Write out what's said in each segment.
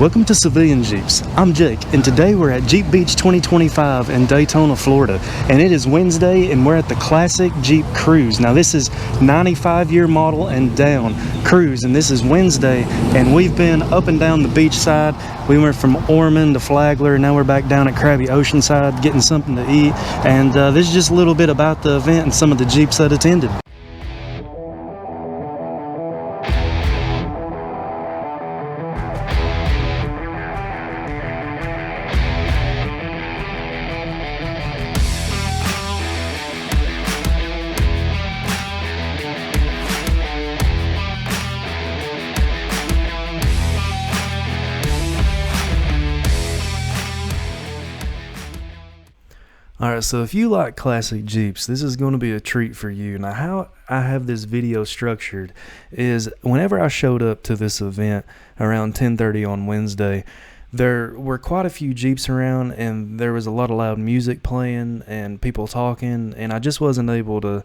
Welcome to Civilian Jeeps. I'm Jake, and today we're at Jeep Beach 2025 in Daytona, Florida. And it is Wednesday, and we're at the Classic Jeep Cruise. Now, this is 95-year model and down cruise, and this is Wednesday, and we've been up and down the beach side. We went from Ormond to Flagler, now we're back down at Krabby Oceanside getting something to eat. And this is just a little bit about the event and some of the Jeeps that attended. Alright, so if you like classic Jeeps, this is going to be a treat for you. Now, how I have this video structured is whenever I showed up to this event around 10:30 on Wednesday, there were quite a few Jeeps around, and there was a lot of loud music playing and people talking, and I just wasn't able to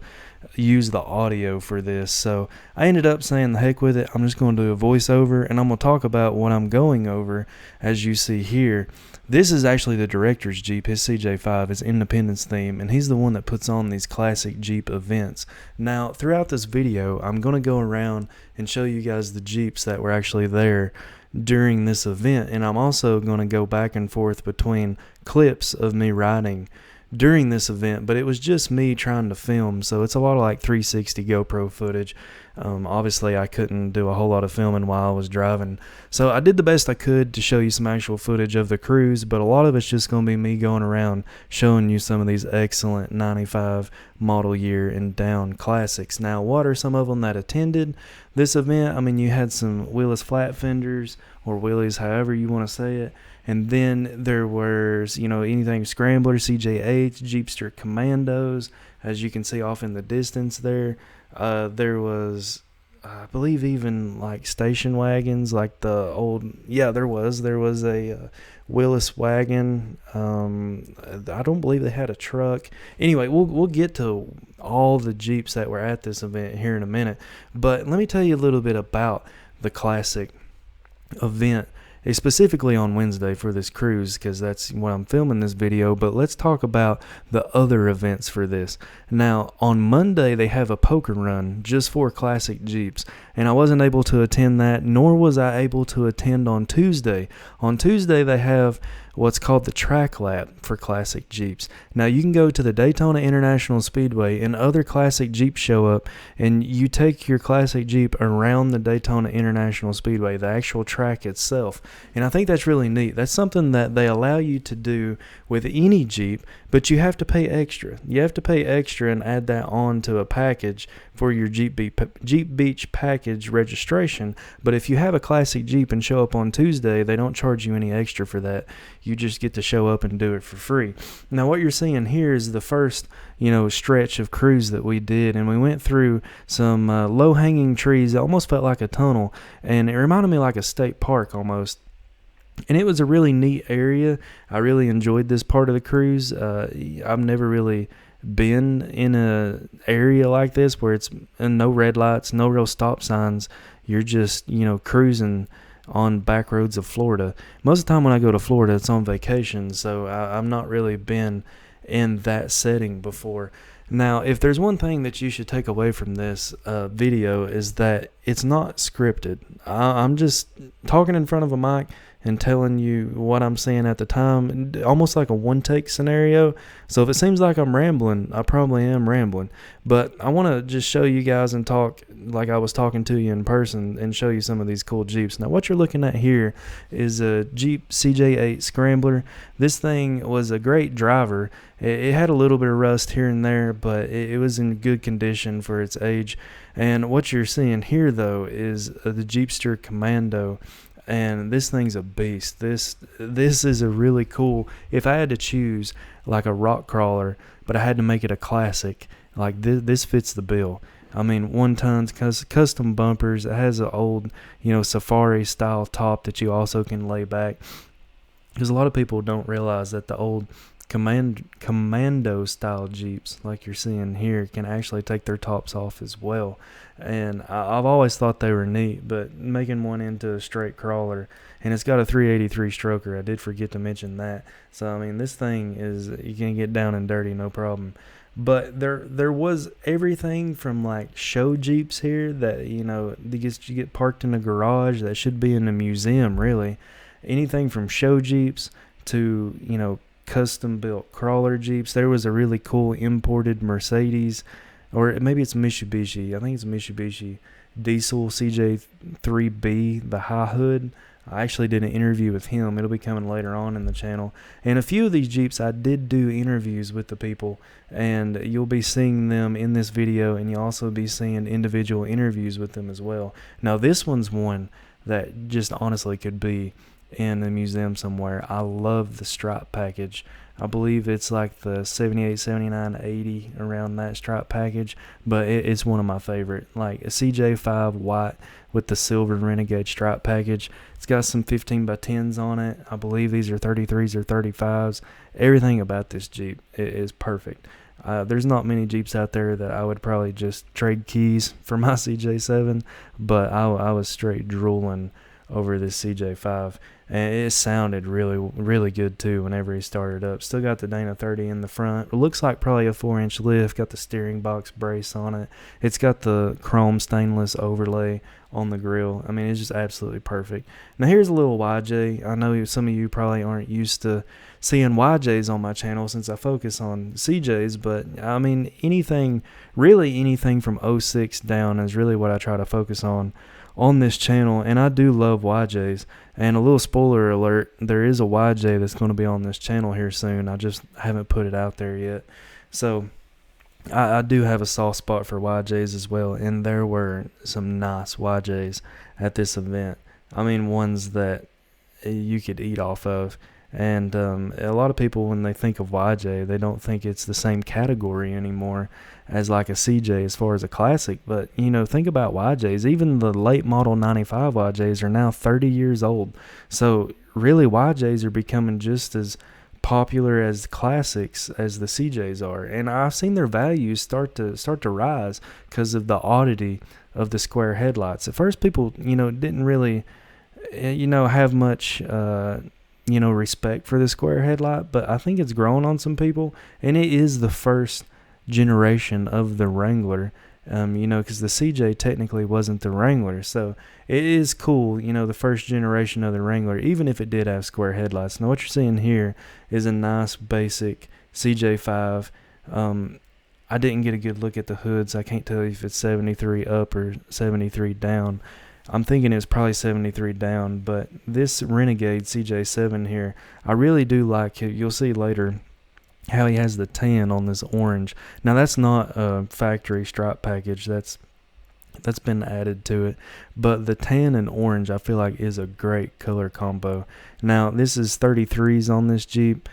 use the audio for this. So I ended up saying the heck with it. I'm just going to do a voiceover, and I'm going to talk about what I'm going over as you see here. This is actually the director's Jeep, his CJ5, his Independence theme, and he's the one that puts on these classic Jeep events. Now, throughout this video, I'm going to go around and show you guys the Jeeps that were actually there during this event, and I'm also going to go back and forth between clips of me riding during this event, but it was just me trying to film, so it's a lot of like 360 GoPro footage. Obviously I couldn't do a whole lot of filming while I was driving, so I did the best I could to show you some actual footage of the cruise, but a lot of it's just going to be me going around showing you some of these excellent 95 model year and down classics. Now, what are some of them that attended this event? I mean, you had some Willis flat fenders, or Willys, however you want to say it. And then there was, anything Scrambler, CJ8s, Jeepster Commandos, as you can see off in the distance there. There was, I believe, even like station wagons, like the old, there was a Willis wagon. I don't believe they had a truck. Anyway, we'll get to all the Jeeps that were at this event here in a minute. But let me tell you a little bit about the classic event, specifically on Wednesday for this cruise, because that's what I'm filming this video. But let's talk about the other events for this. Now, on Monday they have a poker run just for classic Jeeps, and I wasn't able to attend that, nor was I able to attend on Tuesday. On Tuesday they have what's called the track lap for classic Jeeps. Now, you can go to the Daytona International Speedway and other classic Jeeps show up, and you take your classic Jeep around the Daytona International Speedway, the actual track itself. And I think that's really neat. That's something that they allow you to do with any Jeep, but you have to pay extra. You have to pay extra and add that on to a package for your Jeep Beach package registration. But if you have a classic Jeep and show up on Tuesday, they don't charge you any extra for that. You just get to show up and do it for free. Now, what you're seeing here is the first, stretch of cruise that we did, and we went through some low-hanging trees. It almost felt like a tunnel, and it reminded me like a state park almost. And it was a really neat area. I really enjoyed this part of the cruise. I've never really been in a area like this where it's no red lights, no real stop signs. You're just, cruising on back roads of Florida. Most of the time when I go to Florida, it's on vacation, so I've not really been in that setting before. Now, if there's one thing that you should take away from this video, is that it's not scripted. I'm just talking in front of a mic and telling you what I'm saying at the time, almost like a one-take scenario. So if it seems like I'm rambling, I probably am rambling. But I want to just show you guys and talk like I was talking to you in person and show you some of these cool Jeeps. Now, what you're looking at here is a Jeep CJ8 Scrambler. This thing was a great driver. It had a little bit of rust here and there, but it was in good condition for its age. And what you're seeing here, though, is the Jeepster Commando. And this thing's a beast. This is a really cool, if I had to choose like a rock crawler, but I had to make it a classic, like this fits the bill. I mean, 1 tons, custom bumpers. It has an old, safari style top that you also can lay back. Because a lot of people don't realize that the old commando style Jeeps like you're seeing here can actually take their tops off as well. And I've always thought they were neat, but making one into a straight crawler, and it's got a 383 stroker. I did forget to mention that. So I mean, this thing is, you can get down and dirty no problem. But there was everything from like show Jeeps here that, you get parked in a garage that should be in a museum, really. Anything from show Jeeps to, custom built crawler Jeeps. There was a really cool imported Mercedes, or maybe it's Mitsubishi. I think it's Mitsubishi diesel CJ3B, the high hood. I actually did an interview with him. It'll be coming later on in the channel. And a few of these Jeeps, I did do interviews with the people, and you'll be seeing them in this video, and you'll also be seeing individual interviews with them as well. Now, this one's one that just honestly could be in a museum somewhere. I love the stripe package. I believe it's like the 78, 79, 80, around that stripe package, but it's one of my favorite. Like a CJ5 white with the silver Renegade stripe package. It's got some 15 by 10s on it. I believe these are 33s or 35s. Everything about this Jeep is perfect. There's not many Jeeps out there that I would probably just trade keys for my CJ7, but I was straight drooling over this CJ5, and it sounded really, really good too whenever he started up. Still got the Dana 30 in the front. It looks like probably a 4-inch lift. Got the steering box brace on it. It's got the chrome stainless overlay on the grill. I mean, it's just absolutely perfect. Now here's a little YJ. I know some of you probably aren't used to seeing YJs on my channel since I focus on CJs, but I mean, anything from 06 down is really what I try to focus on this channel, and I do love YJs. And a little spoiler alert, there is a YJ that's going to be on this channel here soon. I just haven't put it out there yet. So I do have a soft spot for YJs as well, and there were some nice YJs at this event. I mean, ones that you could eat off of. And a lot of people, when they think of YJ, they don't think it's the same category anymore as like a CJ as far as a classic. But, think about YJs. Even the late model 95 YJs are now 30 years old. So really, YJs are becoming just as popular as classics as the CJs are. And I've seen their values start to rise because of the oddity of the square headlights. At first, people, didn't really, have much respect for the square headlight, but I think it's grown on some people, and it is the first generation of the Wrangler, because the CJ technically wasn't the Wrangler, so it is cool, the first generation of the Wrangler, even if it did have square headlights. Now what you're seeing here is a nice basic CJ5. I didn't get a good look at the hoods. I can't tell you if it's 73 up or 73 down. I'm thinking it's probably 73 down, but this Renegade CJ7 here, I really do like it. You'll see later how he has the tan on this orange. Now that's not a factory stripe package. That's been added to it, but the tan and orange I feel like is a great color combo. Now this is 33s on this Jeep.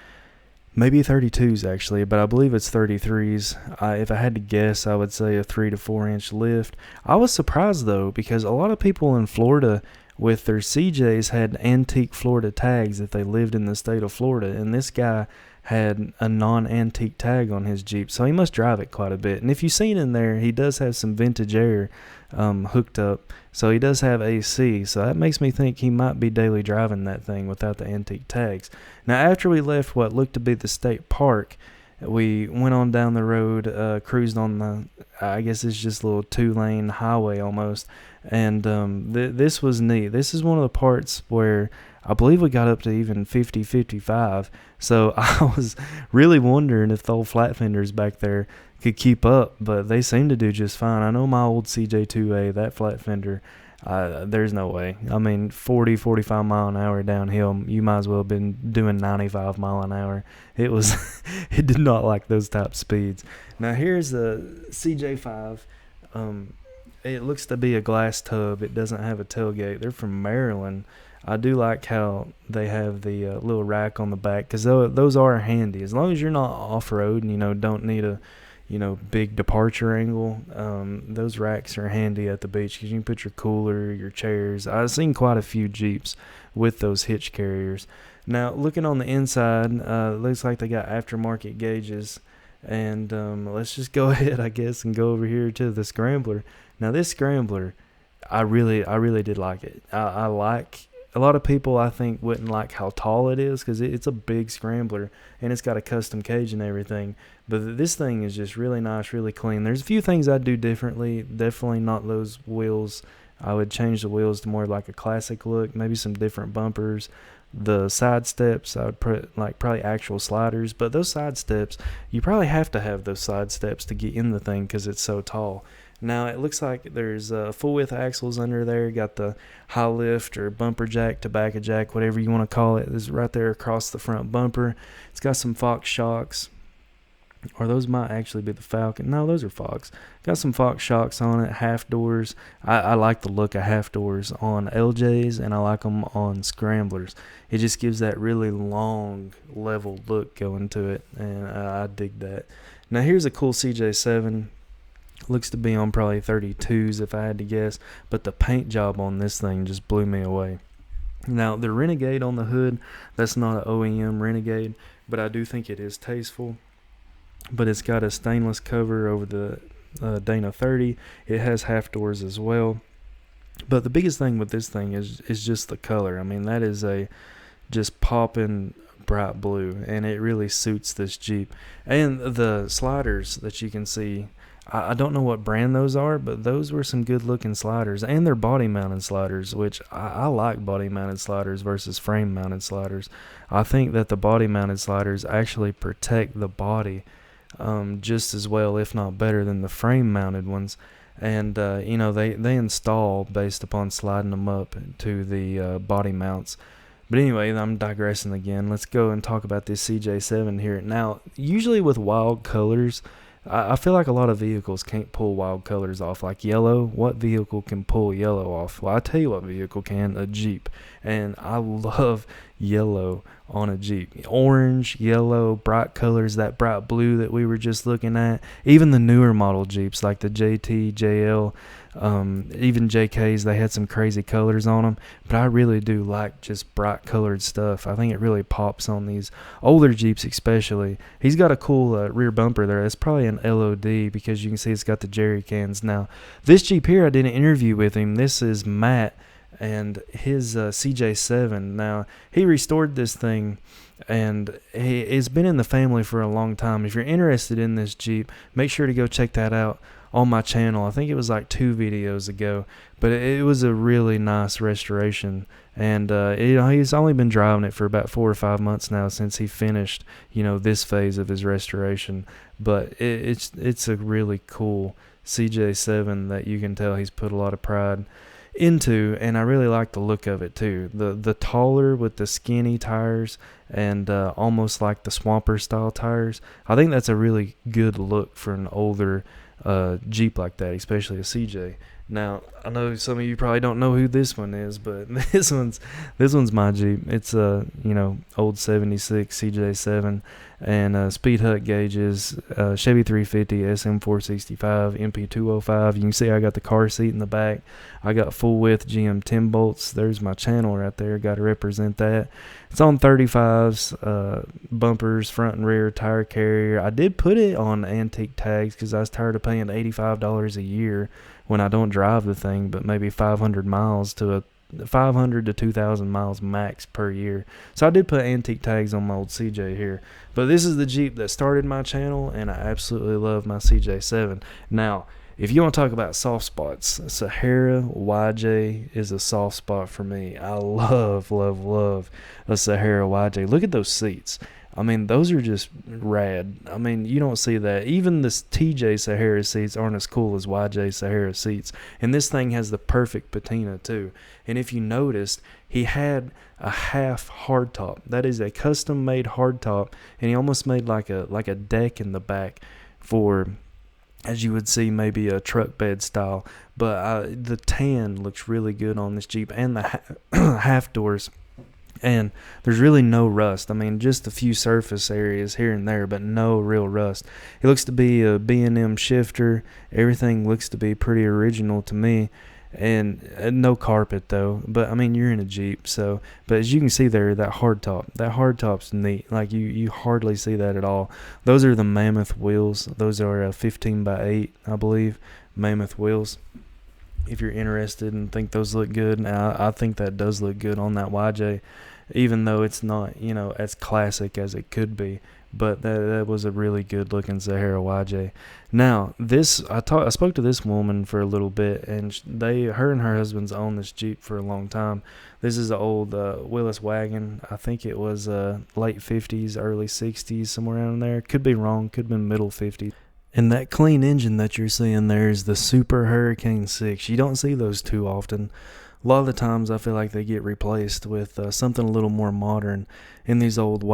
Maybe 32s actually, but I believe it's 33s. If I had to guess, I would say a 3 to 4 inch lift. I was surprised though, because a lot of people in Florida with their CJs had antique Florida tags if they lived in the state of Florida, and this guy had a non-antique tag on his Jeep, so he must drive it quite a bit. And if you've seen in there, he does have some vintage air hooked up, so he does have AC, so that makes me think he might be daily driving that thing without the antique tags. Now after we left what looked to be the state park, we went on down the road, cruised on the, I guess it's just a little 2-lane highway almost, and this was neat. This is one of the parts where I believe we got up to even 50, 55. So I was really wondering if the old flat fenders back there could keep up, but they seem to do just fine. I know my old CJ2A, that flat fender, there's no way. I mean, 40, 45 mile an hour downhill, you might as well have been doing 95 mile an hour. It was, it did not like those top speeds. Now here's the CJ5. It looks to be a glass tub. It doesn't have a tailgate. They're from Maryland. I do like how they have the little rack on the back, because those are handy. As long as you're not off-road and, don't need a, big departure angle. Those racks are handy at the beach because you can put your cooler, your chairs. I've seen quite a few Jeeps with those hitch carriers. Now, looking on the inside, looks like they got aftermarket gauges. And let's just go ahead, I guess, and go over here to the Scrambler. Now, this Scrambler, I really did like it. I like, a lot of people I think wouldn't like how tall it is because it's a big Scrambler and it's got a custom cage and everything. But this thing is just really nice, really clean. There's a few things I'd do differently. Definitely not those wheels. I would change the wheels to more like a classic look, maybe some different bumpers. The side steps, I would put like probably actual sliders, but those side steps, you probably have to have those side steps to get in the thing because it's so tall. Now it looks like there's full width axles under there. Got the high lift or bumper jack, tobacco jack, whatever you want to call it, is right there across the front bumper. It's got some Fox shocks, or those might actually be the Falcon. No, those are Fox. Got some Fox shocks on it, half doors. I like the look of half doors on LJs, and I like them on Scramblers. It just gives that really long, level look going to it, and I dig that. Now here's a cool CJ7. Looks to be on probably 32s if I had to guess, but the paint job on this thing just blew me away. Now the Renegade on the hood, that's not an OEM Renegade, but I do think it is tasteful. But it's got a stainless cover over the Dana 30. It has half doors as well. But the biggest thing with this thing is just the color. I mean, that is a just popping bright blue, and it really suits this Jeep. And the sliders that you can see, I don't know what brand those are, but those were some good looking sliders, and they're body mounted sliders, which I like body mounted sliders versus frame mounted sliders. I think that the body mounted sliders actually protect the body just as well, if not better, than the frame mounted ones. And they install based upon sliding them up to the body mounts. But anyway, I'm digressing again. Let's go and talk about this CJ7 here. Now, usually with wild colors, I feel like a lot of vehicles can't pull wild colors off. Like yellow, what vehicle can pull yellow off? Well, I tell you what vehicle can, a Jeep. And I love yellow on a Jeep. Orange, yellow, bright colors, that bright blue that we were just looking at. Even the newer model Jeeps like the JT, JL, even JKs, they had some crazy colors on them. But I really do like just bright colored stuff. I think it really pops on these older Jeeps especially. He's got a cool rear bumper there. That's probably an LOD because you can see it's got the jerry cans. Now, this Jeep here, I did an interview with him. This is Matt and his CJ7. Now, he restored this thing, and it's been in the family for a long time. If you're interested in this Jeep, make sure to go check that out on my channel. I think it was like 2 videos ago, but it was a really nice restoration. And he's only been driving it for about 4 or 5 months now since he finished this phase of his restoration. But it's a really cool CJ7 that you can tell he's put a lot of pride into, and I really like the look of it too. The taller with the skinny tires and almost like the Swamper style tires. I think that's a really good look for an older Jeep like that, especially a CJ. Now, I know some of you probably don't know who this one is, but this one's my Jeep. It's a old 76 CJ7 and speed hut gauges, Chevy 350, SM465, MP205. You can see I got the car seat in the back. I got full width GM 10 bolts. There's my channel right there. Got to represent that. It's on 35s, bumpers, front and rear, tire carrier. I did put it on antique tags because I was tired of paying $85 a year when I don't drive the thing, but maybe 500 to 2,000 miles max per year. So I did put antique tags on my old CJ here. But this is the Jeep that started my channel, and I absolutely love my CJ7. Now, if you want to talk about soft spots, Sahara YJ is a soft spot for me. I love, love, love a Sahara YJ. Look at those seats. I mean, those are just rad. I mean, you don't see that. Even the TJ Sahara seats aren't as cool as YJ Sahara seats. And this thing has the perfect patina, too. And if you noticed, he had a half hardtop. That is a custom-made hardtop. And he almost made like a deck in the back for, as you would see, maybe a truck bed style. But the tan looks really good on this Jeep. And the half doors. And there's really no rust. I mean, just a few surface areas here and there, but no real rust. It looks to be a B&M shifter. Everything looks to be pretty original to me. And no carpet though. But I mean, you're in a Jeep, so. But as you can see there, that hardtop's neat. Like you hardly see that at all. Those are the Mammoth wheels. Those are 15 by 8, I believe, Mammoth wheels. If you're interested and think those look good, now I think that does look good on that YJ, even though it's not, as classic as it could be. But that was a really good looking Sahara YJ. Now I spoke to this woman for a little bit, and her and her husband's owned this Jeep for a long time. This is an old Willis wagon. I think it was late 50s, early 60s, somewhere around there. Could be wrong. Could have been middle 50s. And that clean engine that you're seeing there is the Super Hurricane 6. You don't see those too often. A lot of the times I feel like they get replaced with something a little more modern in these old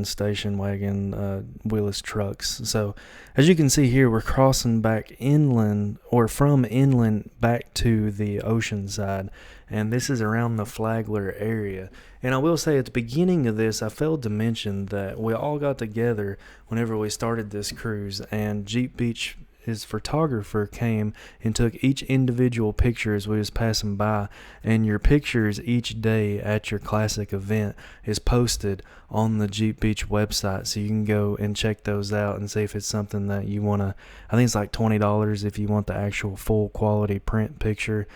station wagon Willis trucks. So as you can see here, we're crossing back inland, or from inland back to the ocean side. And this is around the Flagler area. And I will say at the beginning of this, I failed to mention that we all got together whenever we started this cruise, and Jeep Beach, his photographer, came and took each individual picture as we was passing by. And your pictures each day at your classic event is posted on the Jeep Beach website, so you can go and check those out and see if it's something that you want to. I think it's like $20 if you want the actual full quality print picture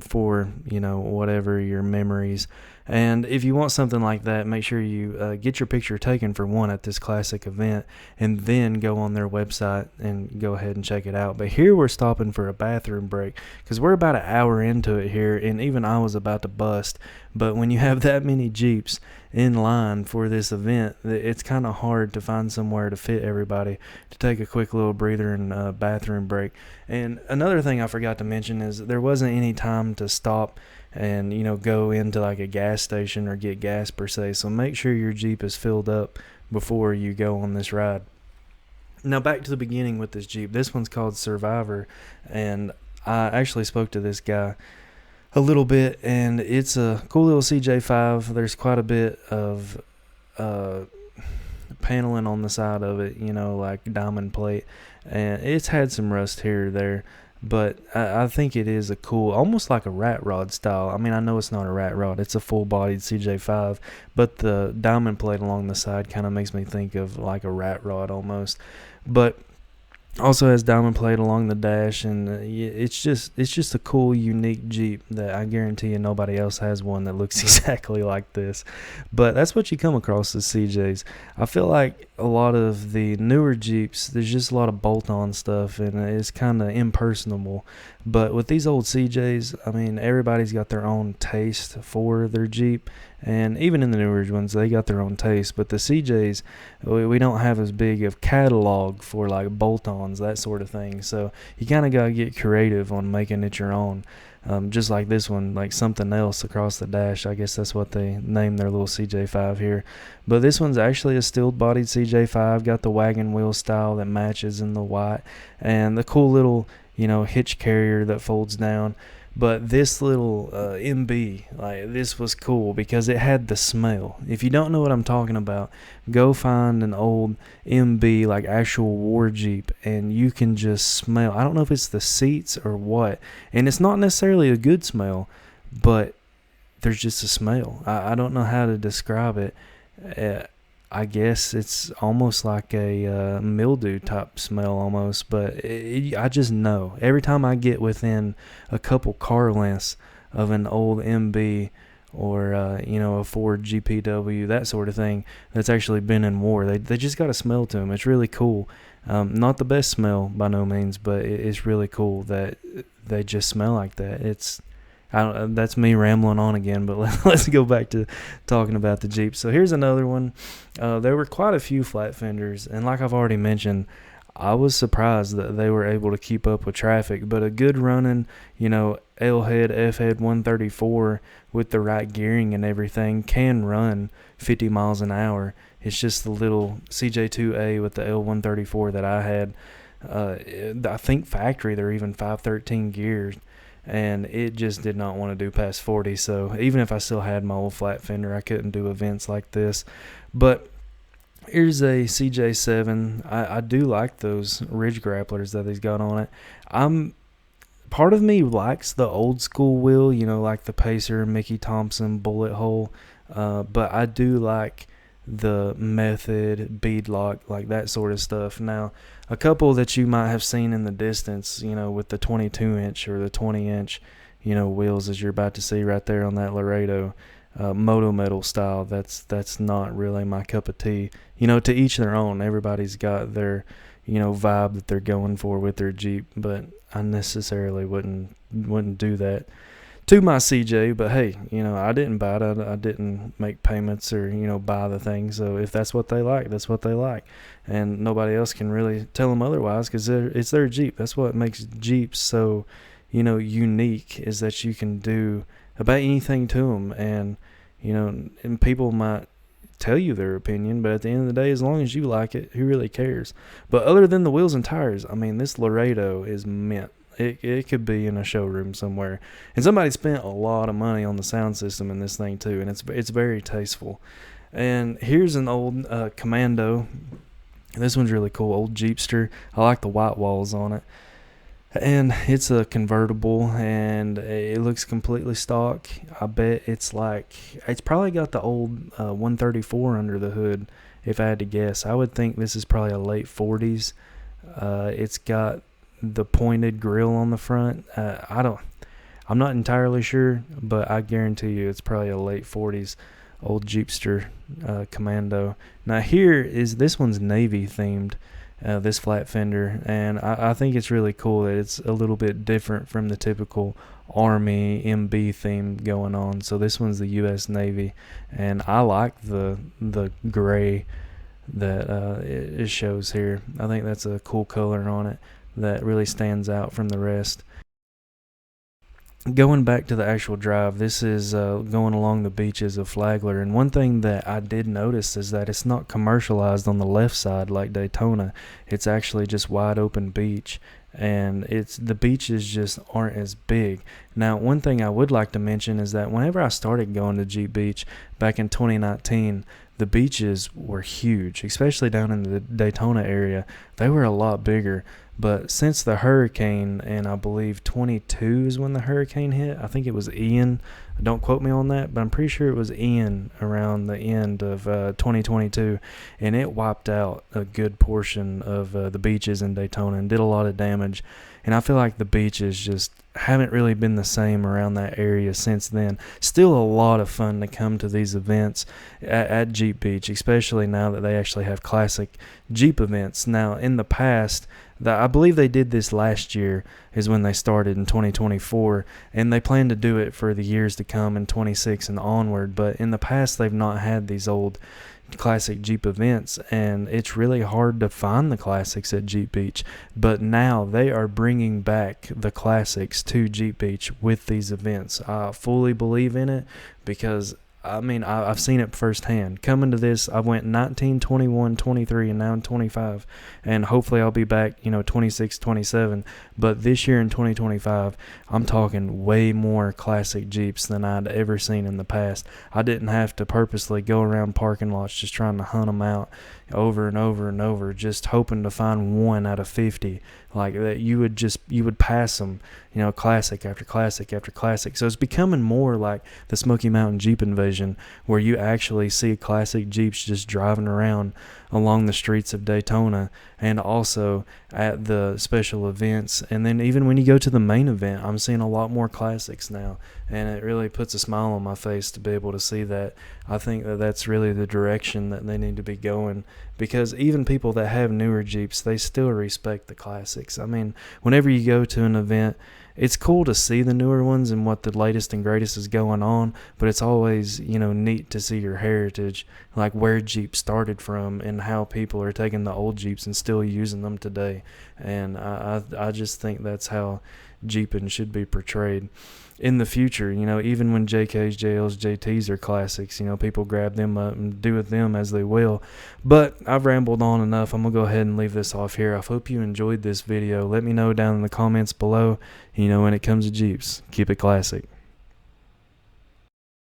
for whatever your memories. And if you want something like that, make sure you get your picture taken for one at this classic event, and then go on their website and go ahead and check it out. But here we're stopping for a bathroom break because we're about an hour into it here, and even I was about to bust. But when you have that many Jeeps in line for this event, it's kind of hard to find somewhere to fit everybody to take a quick little breather and bathroom break. And another thing I forgot to mention is there wasn't any time to stop and go into like a gas station or get gas per se. So make sure your Jeep is filled up before you go on this ride. Now back to the beginning with this Jeep. This one's called Survivor, and I actually spoke to this guy a little bit, and it's a cool little CJ5. There's quite a bit of paneling on the side of it, like diamond plate, and it's had some rust here or there. But I think it is a cool, almost like a rat rod style. I mean, I know it's not a rat rod. It's a full-bodied CJ5. But the diamond plate along the side kind of makes me think of like a rat rod almost. But also has diamond plate along the dash. And it's just a cool, unique Jeep that I guarantee you nobody else has one that looks exactly like this. But that's what you come across as CJs. I feel like a lot of the newer Jeeps, there's just a lot of bolt-on stuff, and it's kind of impersonable. But with these old CJs, I mean, everybody's got their own taste for their Jeep, and even in the newer ones, they got their own taste. But the CJs, we don't have as big of catalog for like bolt-ons, that sort of thing. So you kind of got to get creative on making it your own. Just like this one, like something else across the dash. I guess that's what they named their little CJ5 here. But this one's actually a steel-bodied CJ5, got the wagon wheel style that matches in the white, and the cool little, hitch carrier that folds down. But this little MB, like this was cool because it had the smell. If you don't know what I'm talking about, go find an old MB, like actual war Jeep, and you can just smell. I don't know if it's the seats or what, and it's not necessarily a good smell, but there's just a smell. I don't know how to describe it. I guess it's almost like a mildew type smell almost, but I just know every time I get within a couple car lengths of an old MB or a Ford GPW, that sort of thing that's actually been in war, they just got a smell to them. It's really cool. Not the best smell by no means, but it's really cool that they just smell like that. That's me rambling on again, but let's go back to talking about the Jeep. So here's another one. There were quite a few flat fenders, and like I've already mentioned, I was surprised that they were able to keep up with traffic. But a good running, L-head, F-head 134 with the right gearing and everything can run 50 miles an hour. It's just the little CJ2A with the L134 that I had. I think factory, they're even 513 gears. and it just did not want to do past 40. So even if I still had my old flat fender, I couldn't do events like this. But here's a CJ7. I do like those ridge grapplers that he's got on it. Part of me likes the old school wheel, like the Pacer, Mickey Thompson, bullet hole. But I do like the method, beadlock, like that sort of stuff. Now, a couple that you might have seen in the distance, with the 22-inch or the 20-inch, wheels, as you're about to see right there on that Laredo. Moto metal style, that's not really my cup of tea. To each their own. Everybody's got their vibe that they're going for with their Jeep, but I necessarily wouldn't do that to my CJ. But hey, I didn't buy it. I didn't make payments or buy the thing. So if that's what they like, that's what they like, and nobody else can really tell them otherwise, because it's their Jeep. That's what makes Jeeps so unique, is that you can do about anything to them. And and people might tell you their opinion, but at the end of the day, as long as you like it, who really cares? But other than the wheels and tires, this Laredo is mint. It could be in a showroom somewhere, and somebody spent a lot of money on the sound system in this thing too, and it's very tasteful. And here's an old Commando. This one's really cool, old Jeepster. I like the white walls on it. And it's a convertible, and it looks completely stock. I bet it's probably got the old 134 under the hood, if I had to guess. I would think this is probably a late 40s. It's got the pointed grill on the front. I'm not entirely sure, but I guarantee you it's probably a late 40s old Jeepster Commando. Now this one's Navy themed. This flat fender, and I think it's really cool that it's a little bit different from the typical Army MB theme going on. So this one's the U.S. Navy, and I like the gray that it shows here. I think that's a cool color on it that really stands out from the rest. Going back to the actual drive, this is going along the beaches of Flagler, and one thing that I did notice is that it's not commercialized on the left side like Daytona. It's actually just wide open beach, and the beaches just aren't as big. Now, one thing I would like to mention is that whenever I started going to Jeep Beach back in 2019, the beaches were huge, especially down in the Daytona area. They were a lot bigger. But since the hurricane, and I believe 22 is when the hurricane hit, I think it was Ian. Don't quote me on that, but I'm pretty sure it was Ian around the end of 2022, and it wiped out a good portion of the beaches in Daytona and did a lot of damage. And I feel like the beaches just haven't really been the same around that area since then. Still a lot of fun to come to these events at Jeep Beach, especially now that they actually have classic Jeep events. Now, in the past, I believe they did this last year is when they started in 2024, and they plan to do it for the years to come in 26 and onward. But in the past, they've not had these old classic Jeep events, and it's really hard to find the classics at Jeep Beach. But now they are bringing back the classics to Jeep Beach with these events. I fully believe in it, because I've seen it firsthand. Coming to this, I went 19, 21, 23, and now I'm 25. And hopefully I'll be back, 26, 27. But this year in 2025, I'm talking way more classic Jeeps than I'd ever seen in the past. I didn't have to purposely go around parking lots just trying to hunt them out over and over and over, just hoping to find one out of 50. Like that, you would pass them, classic after classic after classic. So it's becoming more like the Smoky Mountain Jeep Invasion, where you actually see classic Jeeps just driving around along the streets of Daytona, and also at the special events. And then even when you go to the main event, I'm seeing a lot more classics now, and it really puts a smile on my face to be able to see that. I think that that's really the direction that they need to be going, because even people that have newer Jeeps, they still respect the classics. Whenever you go to an event, it's cool to see the newer ones and what the latest and greatest is going on, but it's always, neat to see your heritage, like where Jeep started from and how people are taking the old Jeeps and still using them today. And I just think that's how Jeeping should be portrayed in the future. Even when JKs, JLs, JTs are classics, people grab them up and do with them as they will. But I've rambled on enough. I'm gonna go ahead and leave this off here. I hope you enjoyed this video. Let me know down in the comments below, when it comes to Jeeps, keep it classic.